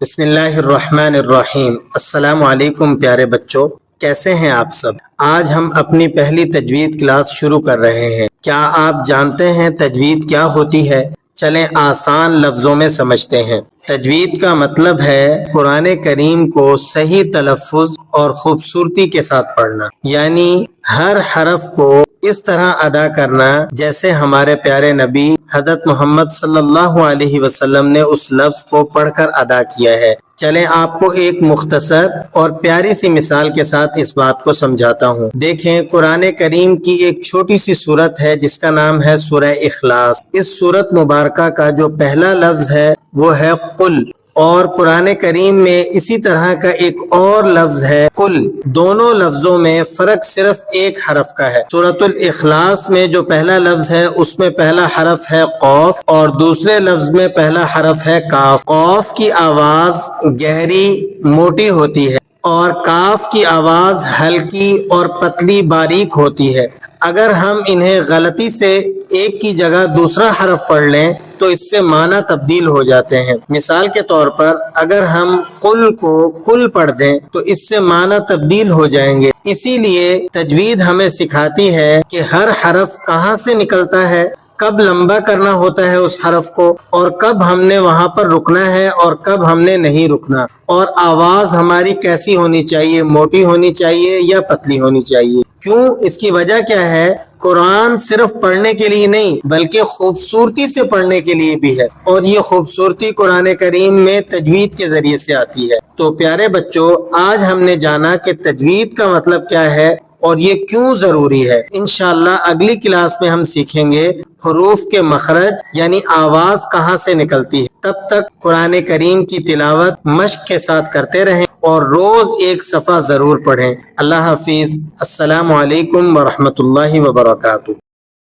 بسم اللہ الرحمن الرحیم۔ السلام علیکم پیارے بچوں، کیسے ہیں آپ سب؟ آج ہم اپنی پہلی تجوید کلاس شروع کر رہے ہیں۔ کیا آپ جانتے ہیں تجوید کیا ہوتی ہے؟ چلیں آسان لفظوں میں سمجھتے ہیں۔ تجوید کا مطلب ہے قرآن کریم کو صحیح تلفظ اور خوبصورتی کے ساتھ پڑھنا، یعنی ہر حرف کو اس طرح ادا کرنا جیسے ہمارے پیارے نبی حضرت محمد صلی اللہ علیہ وسلم نے اس لفظ کو پڑھ کر ادا کیا ہے۔ چلیں آپ کو ایک مختصر اور پیاری سی مثال کے ساتھ اس بات کو سمجھاتا ہوں۔ دیکھیں، قرآن کریم کی ایک چھوٹی سی سورت ہے جس کا نام ہے سورہ اخلاص۔ اس سورت مبارکہ کا جو پہلا لفظ ہے وہ ہے قل، اور قرآن کریم میں اسی طرح کا ایک اور لفظ ہے قل۔ دونوں لفظوں میں فرق صرف ایک حرف کا ہے۔ سورۃ الاخلاص میں جو پہلا لفظ ہے اس میں پہلا حرف ہے قاف اور دوسرے لفظ میں پہلا حرف ہے کاف۔ قاف کی آواز گہری موٹی ہوتی ہے اور کاف کی آواز ہلکی اور پتلی باریک ہوتی ہے۔ اگر ہم انہیں غلطی سے ایک کی جگہ دوسرا حرف پڑھ لیں تو اس سے معنی تبدیل ہو جاتے ہیں۔ مثال کے طور پر اگر ہم قل کو کل پڑھ دیں تو اس سے معنی تبدیل ہو جائیں گے۔ اسی لیے تجوید ہمیں سکھاتی ہے کہ ہر حرف کہاں سے نکلتا ہے، کب لمبا کرنا ہوتا ہے اس حرف کو، اور کب ہم نے وہاں پر رکنا ہے اور کب ہم نے نہیں رکنا، اور آواز ہماری کیسی ہونی چاہیے، موٹی ہونی چاہیے یا پتلی ہونی چاہیے۔ کیوں؟ اس کی وجہ کیا ہے؟ قرآن صرف پڑھنے کے لیے نہیں بلکہ خوبصورتی سے پڑھنے کے لیے بھی ہے، اور یہ خوبصورتی قرآن کریم میں تجوید کے ذریعے سے آتی ہے۔ تو پیارے بچوں، آج ہم نے جانا کہ تجوید کا مطلب کیا ہے اور یہ کیوں ضروری ہے۔ انشاءاللہ اگلی کلاس میں ہم سیکھیں گے حروف کے مخرج، یعنی آواز کہاں سے نکلتی ہے۔ تب تک قرآن کریم کی تلاوت مشق کے ساتھ کرتے رہیں اور روز ایک صفحہ ضرور پڑھیں۔ اللہ حافظ۔ السلام علیکم ورحمۃ اللہ وبرکاتہ۔